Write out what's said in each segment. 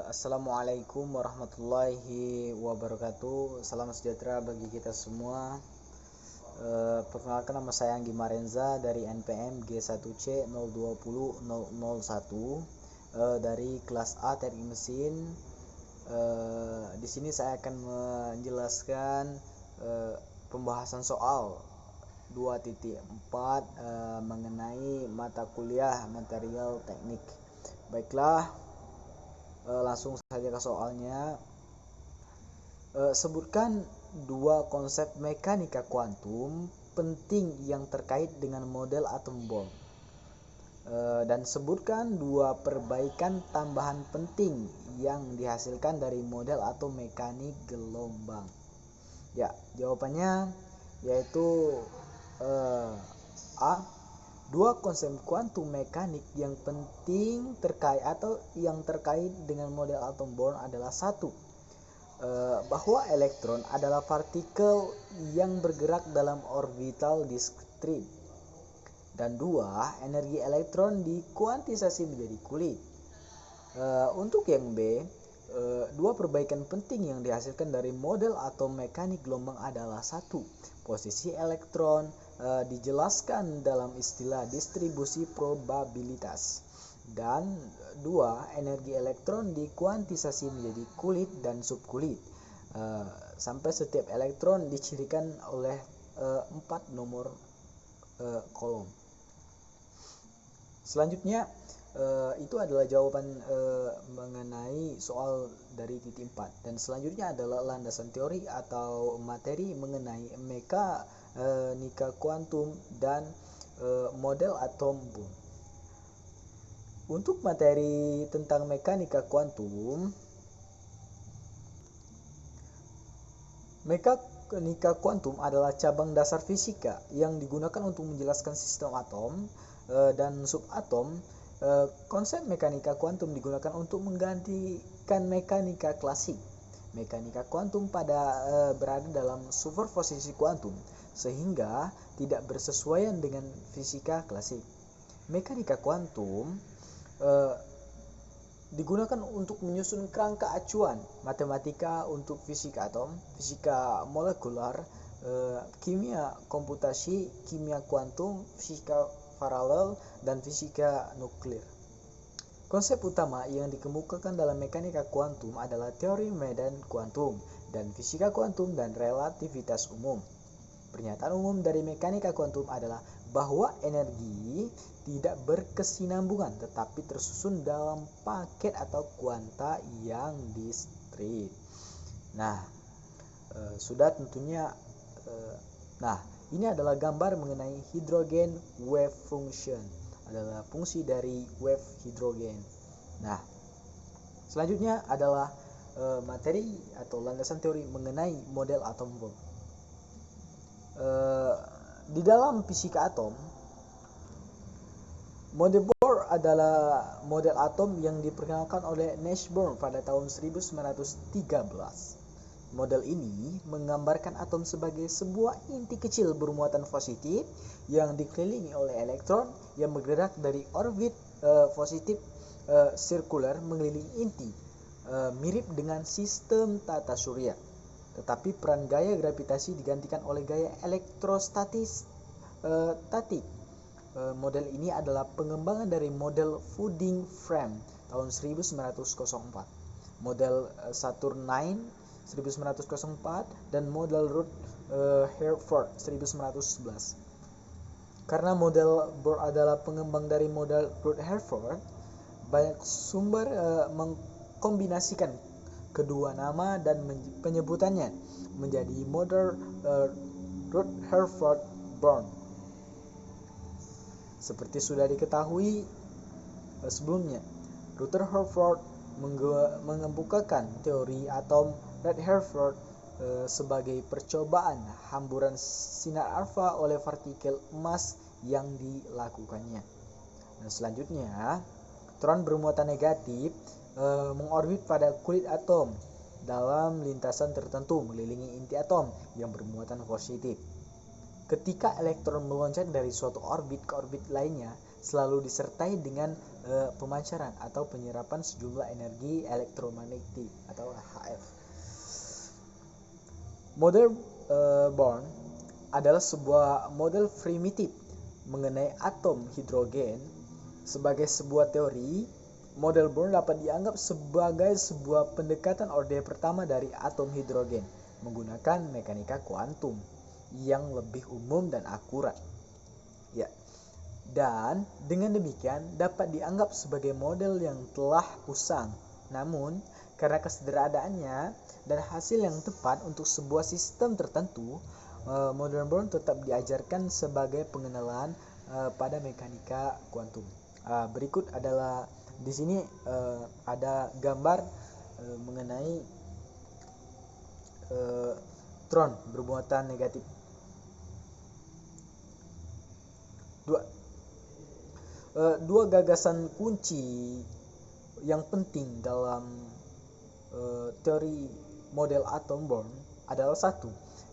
Assalamualaikum warahmatullahi wabarakatuh. Salam sejahtera bagi kita semua. Perkenalkan, nama saya Anggi Marenza dari NPM G1C 020001 dari kelas A Teknik Mesin. Di sini saya akan menjelaskan pembahasan soal 2.4 mengenai mata kuliah material teknik. Baiklah, langsung saja ke soalnya. Sebutkan dua konsep mekanika kuantum penting yang terkait dengan model atom bomb, dan sebutkan dua perbaikan tambahan penting yang dihasilkan dari model atom mekanik gelombang. Ya, jawabannya yaitu A. Dua konsep kuantum mekanik yang penting terkait dengan model atom bomb adalah: satu, bahwa elektron adalah partikel yang bergerak dalam orbital diskrit, dan dua, energi elektron dikuantisasi menjadi kulit. Untuk yang B, dua perbaikan penting yang dihasilkan dari model atom mekanik gelombang adalah: satu, posisi elektron dijelaskan dalam istilah distribusi probabilitas, dan dua, energi elektron dikuantisasi menjadi kulit dan subkulit, sampai setiap elektron dicirikan oleh 4 nomor kolom. Selanjutnya itu adalah jawaban mengenai soal dari titik 4, dan selanjutnya adalah landasan teori atau materi mengenai mekanika kuantum dan model atom bom. Untuk materi tentang mekanika kuantum, adalah cabang dasar fisika yang digunakan untuk menjelaskan sistem atom dan subatom. Konsep mekanika kuantum digunakan untuk menggantikan mekanika klasik. Mekanika kuantum berada dalam superposisi kuantum, sehingga tidak bersesuaian dengan fisika klasik. Mekanika kuantum digunakan untuk menyusun kerangka acuan matematika untuk fisika atom, fisika molekular, kimia komputasi, kimia kuantum, fisika paralel, dan fisika nuklir. Konsep utama yang dikemukakan dalam mekanika kuantum adalah teori medan kuantum dan fisika kuantum dan relativitas umum. Pernyataan umum dari mekanika kuantum adalah bahwa energi tidak berkesinambungan tetapi tersusun dalam paket atau kuanta yang diskrit. Sudah tentunya. Ini adalah gambar mengenai hidrogen wave function, adalah fungsi dari wave hidrogen. Selanjutnya adalah materi atau landasan teori mengenai model atom bom. Di dalam fisika atom, model Bohr adalah model atom yang diperkenalkan oleh Niels Bohr pada tahun 1913. Model ini menggambarkan atom sebagai sebuah inti kecil bermuatan positif yang dikelilingi oleh elektron yang bergerak dari orbit positif sirkular mengelilingi inti, mirip dengan sistem tata surya. Tetapi peran gaya gravitasi digantikan oleh gaya elektrostatik. Model ini adalah pengembangan dari model Founding Frame tahun 1904, model Saturnyne 1904, dan model Rutherford 1911. Karena model Bohr adalah pengembang dari model Rutherford, banyak sumber mengkombinasikan kedua nama dan penyebutannya menjadi model Rutherford-Bohr. Seperti sudah diketahui sebelumnya, Rutherford mengemukakan teori atom Rutherford sebagai percobaan hamburan sinar alfa oleh partikel emas yang dilakukannya. Selanjutnya, elektron bermuatan negatif mengorbit pada kulit atom dalam lintasan tertentu mengelilingi inti atom yang bermuatan positif. Ketika elektron meloncat dari suatu orbit ke orbit lainnya, selalu disertai dengan pemancaran atau penyerapan sejumlah energi elektromagnetik atau HF. Model Bohr adalah sebuah model primitif mengenai atom hidrogen. Sebagai sebuah teori, model Bohr dapat dianggap sebagai sebuah pendekatan orde pertama dari atom hidrogen menggunakan mekanika kuantum yang lebih umum dan akurat. Ya. Dan dengan demikian dapat dianggap sebagai model yang telah usang. Namun, karena kesederhanaannya dan hasil yang tepat untuk sebuah sistem tertentu, model Bohr tetap diajarkan sebagai pengenalan pada mekanika kuantum. Berikut adalah di sini ada gambar mengenai tron bermuatan negatif. Dua gagasan kunci yang penting dalam teori model atom Bohr adalah: satu,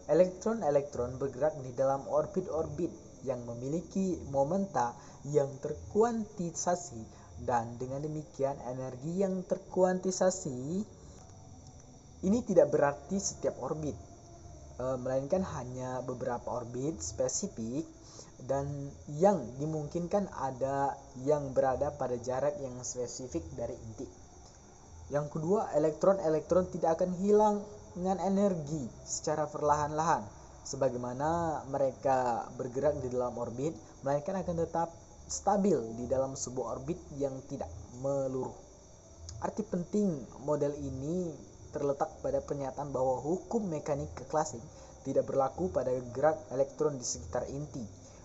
elektron-elektron bergerak di dalam orbit-orbit yang memiliki momenta yang terkuantisasi, dan dengan demikian energi yang terkuantisasi ini tidak berarti setiap orbit, melainkan hanya beberapa orbit spesifik dan yang dimungkinkan ada yang berada pada jarak yang spesifik dari inti. Yang kedua, elektron-elektron tidak akan hilang dengan energi secara perlahan-lahan sebagaimana mereka bergerak di dalam orbit, melainkan akan tetap stabil di dalam sebuah orbit yang tidak meluruh. Arti penting model ini terletak pada pernyataan bahwa hukum mekanika klasik tidak berlaku pada gerak elektron di sekitar inti.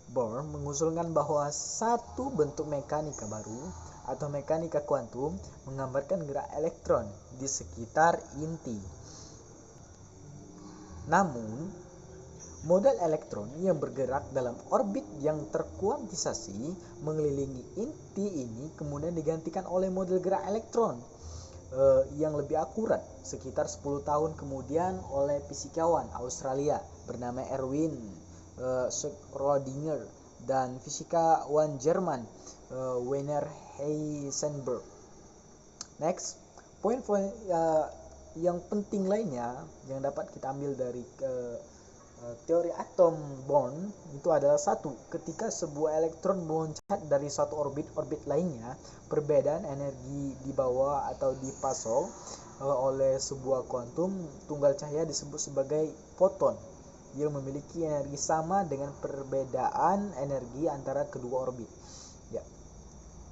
Bohr mengusulkan bahwa satu bentuk mekanika baru atau mekanika kuantum menggambarkan gerak elektron di sekitar inti. Namun, model elektron yang bergerak dalam orbit yang terkuantisasi mengelilingi inti ini kemudian digantikan oleh model gerak elektron yang lebih akurat sekitar 10 tahun kemudian oleh fisikawan Australia bernama Erwin Schrödinger dan fisikawan Jerman Werner Heisenberg. Next, poin-poin yang penting lainnya yang dapat kita ambil dari teori atom Bohr itu adalah: satu, ketika sebuah elektron meloncat dari satu orbit lainnya, perbedaan energi dibawa atau dipasok oleh sebuah kuantum tunggal cahaya disebut sebagai foton yang memiliki energi sama dengan perbedaan energi antara kedua orbit. Ya.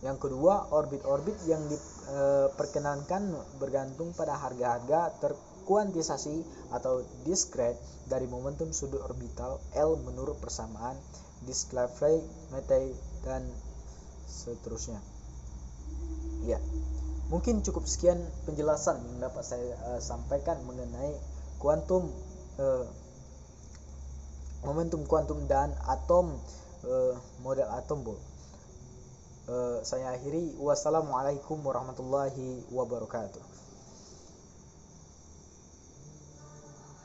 Yang kedua, orbit-orbit yang diperkenankan bergantung pada harga-harga terkuantisasi atau diskret dari momentum sudut orbital L menurut persamaan Dirichlet, Mattei, dan seterusnya. Ya, mungkin cukup sekian penjelasan yang dapat saya sampaikan mengenai kuantum, momentum kuantum dan atom, model atom Bohr. Saya akhiri. Wassalamualaikum warahmatullahi wabarakatuh.